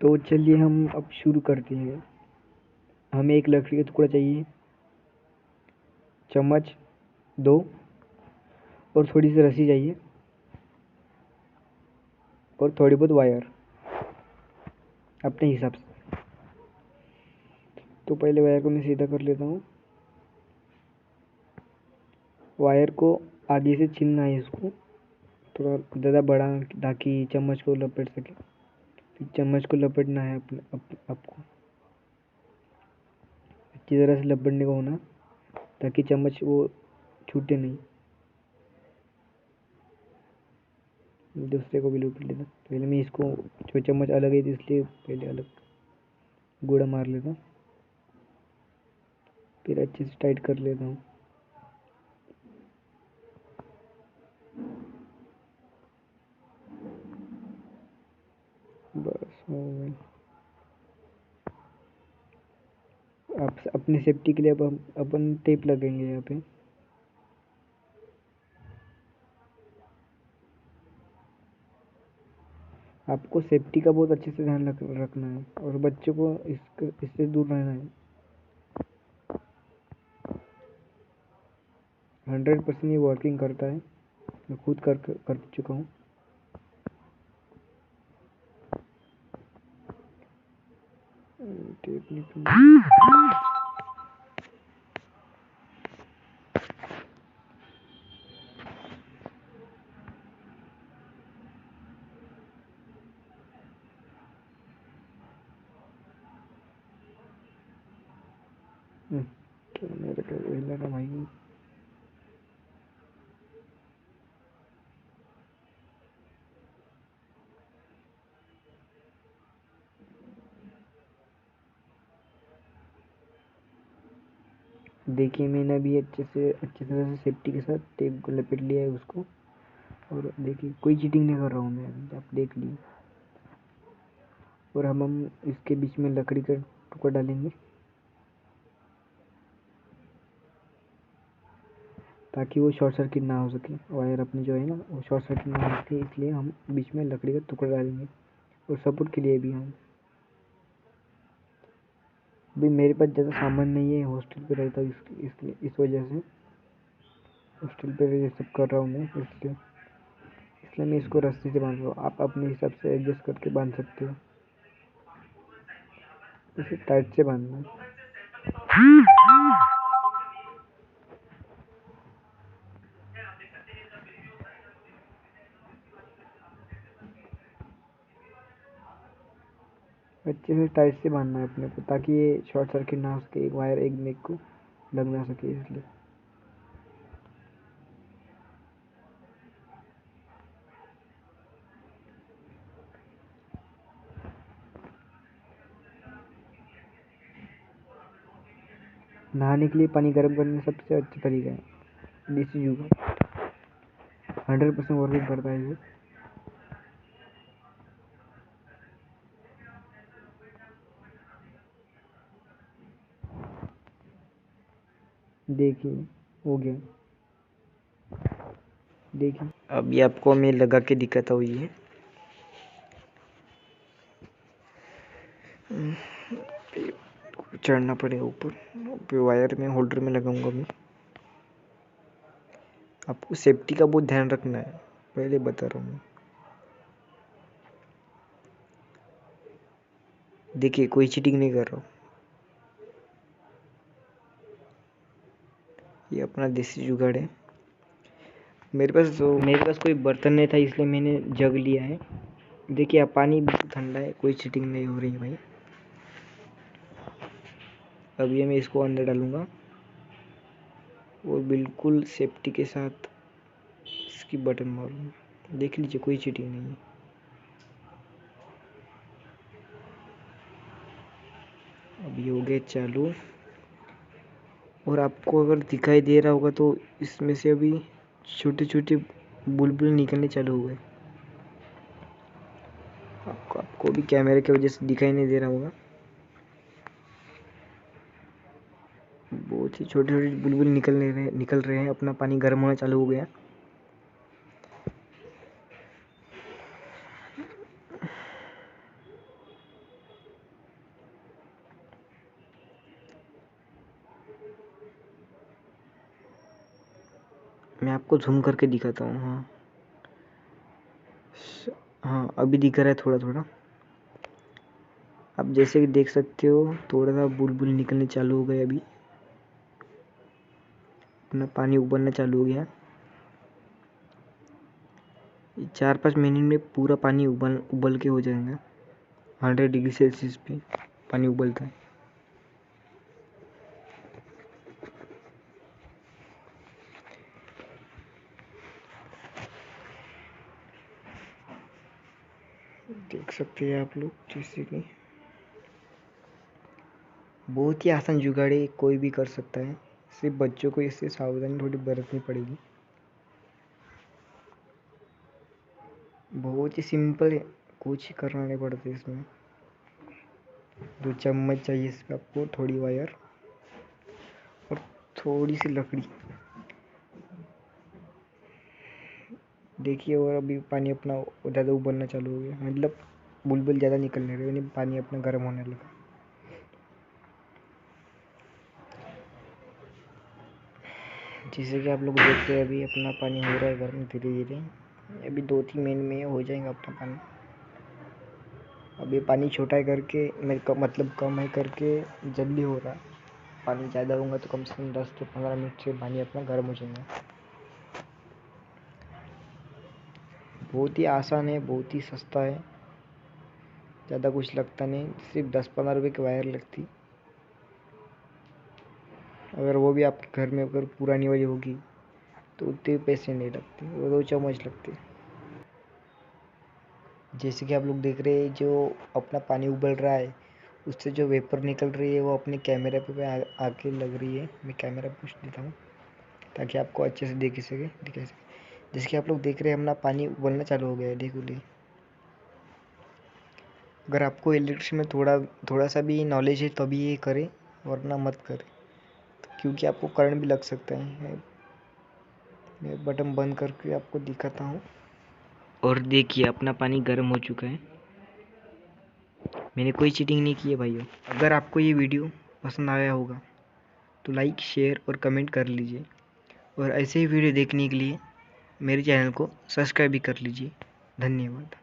तो चलिए हम अब शुरू करते हैं। हमें एक लकड़ी का टुकड़ा चाहिए, चम्मच 2 और थोड़ी सी रस्सी चाहिए और थोड़ी बहुत वायर अपने हिसाब से। तो पहले वायर को मैं सीधा कर लेता हूँ। वायर को आगे से छीलना है, इसको थोड़ा ज़्यादा बड़ा ताकि चम्मच को लपेट सके। फिर चम्मच को लपेटना है आपको अच्छी तरह से लपेटने को होना, ताकि चम्मच वो छूटे नहीं। दूसरे को भी लपेट लेता। पहले मैं इसको, जो चम्मच अलग है इसलिए पहले अलग गुड़ा मार लेता हूँ, फिर अच्छे से टाइट कर लेता हूँ। बस हो गया। आप अपनी सेफ्टी के लिए अब हम अपन टेप लगेंगे यहाँ पे। आपको सेफ्टी का बहुत अच्छे से ध्यान रखना है और बच्चों को इससे दूर रहना है। 100% ये वर्किंग करता है, मैं खुद कर चुका हूँ। टेप निकल कैमरे का हिला रहा भाई। देखिए मैंने अभी अच्छी तरह से सेफ्टी के साथ टेप को लपेट लिया है उसको। और देखिए कोई चीटिंग नहीं कर रहा हूँ मैं अभी, आप देख लीजिए। और हम इसके बीच में लकड़ी का टुकड़ा डालेंगे ताकि वो शॉर्ट सर्किट ना हो सके। वायर अपनी जो है ना वो शॉर्ट सर्किट ना हो सके, इसलिए हम बीच में लकड़ी का टुकड़ा डालेंगे। और सपोर्ट के लिए भी हम, अभी मेरे पास ज़्यादा सामान नहीं है, हॉस्टल पे रहता हूँ, इस वजह से हॉस्टल पे ये सब कर रहा हूँ मैं। इसलिए इसलिए मैं इसको रस्सी से बांध रहा हूँ। आप अपने हिसाब से एडजस्ट करके बांध सकते हो। इसे टाइट से बांधना है। अच्छे से टाइट से बांधना है अपने को, ताकि ये शॉर्ट सर्किट ना हो सके, एक वायर एक में को लग ना सके। इसलिए नहाने के लिए पानी गर्म करने सबसे अच्छा तरीका है देसी जुगाड़। 100% वर्किंग करता है ये। देखिए हो गया। देखिए अभी आपको मैं लगा के दिखाता हूँ। ये चढ़ना पड़ेगा ऊपर, पे वायर में होल्डर में लगाऊंगा मैं। आपको सेफ्टी का बहुत ध्यान रखना है, पहले बता रहा हूँ। देखिए कोई चीटिंग नहीं कर रहा हूँ, ये अपना देसी जुगाड़ है। मेरे पास कोई बर्तन नहीं था, इसलिए मैंने जग लिया है। देखिए अब पानी बिल्कुल ठंडा है, कोई चीटिंग नहीं हो रही भाई। अब ये मैं इसको अंदर डालूंगा और बिल्कुल सेफ्टी के साथ इसकी बटन मारूंगा। देख लीजिए कोई चीटिंग नहीं है। अब ये हो गया चालू। और आपको अगर दिखाई दे रहा होगा तो इसमें से अभी छोटे छोटे बुलबुल निकलने चालू हुए। आपको भी कैमरे की वजह से दिखाई नहीं दे रहा होगा। बहुत ही छोटे छोटे बुलबुल निकल रहे हैं। अपना पानी गर्म होना चालू हो गया। मैं आपको झूम करके दिखाता हूँ। हाँ हाँ, अभी दिख रहा है थोड़ा थोड़ा। आप जैसे कि देख सकते हो थोड़ा सा बुलबुल निकलने चालू हो गए। अभी अपना पानी उबलना चालू हो गया। 4-5 मिनट में पूरा पानी उबल के हो जाएगा। 100 डिग्री सेल्सियस पे पानी उबलता है। देख सकते हैं आप लोग, जैसे कि बहुत ही आसान जुगाड़ है, कोई भी कर सकता है। सिर्फ बच्चों को इससे सावधानी थोड़ी बरतनी पड़ेगी। बहुत ही सिंपल है, कुछ करना नहीं पड़ता इसमें। 2 चम्मच चाहिए इसमें आपको, थोड़ी वायर और थोड़ी सी लकड़ी। देखिए, और अभी पानी अपना ज़्यादा उबलना चालू हो गया, मतलब बुलबुल ज़्यादा निकलने लगे, यानी पानी अपना गर्म होने लगा। जैसे कि आप लोग देखते हैं अभी अपना पानी हो रहा है गर्म धीरे धीरे। अभी 2-3 मिनट में हो जाएगा अपना पानी। अभी पानी छोटा है करके मतलब कम है करके जल्दी हो रहा है। पानी ज़्यादा होगा तो कम से कम 10 से 15 मिनट से पानी अपना गर्म हो जाएगा। बहुत ही आसान है, बहुत ही सस्ता है, ज़्यादा कुछ लगता नहीं, सिर्फ 10-15 रुपये की वायर लगती। अगर वो भी आपके घर में अगर पुरानी वाली होगी तो उतने पैसे नहीं लगते, वो 2 चम्मच लगते। जैसे कि आप लोग देख रहे हैं, जो अपना पानी उबल रहा है उससे जो वेपर निकल रही है वो अपने कैमरे पे आके लग रही है। मैं कैमरा पुश देता हूँ ताकि आपको अच्छे से दिखा सके। जैसे कि आप लोग देख रहे हैं अपना पानी उबलना चालू हो गया है, देखो ले। अगर आपको इलेक्ट्रिक में थोड़ा सा भी नॉलेज है तभी ये करें, वरना मत करें, क्योंकि आपको करंट भी लग सकता है। मैं बटन बंद करके आपको दिखाता हूँ। और देखिए अपना पानी गर्म हो चुका है। मैंने कोई चीटिंग नहीं की है भाइयों। अगर आपको ये वीडियो पसंद आया होगा तो लाइक, शेयर और कमेंट कर लीजिए, और ऐसे ही वीडियो देखने के लिए मेरे चैनल को सब्सक्राइब भी कर लीजिए। धन्यवाद।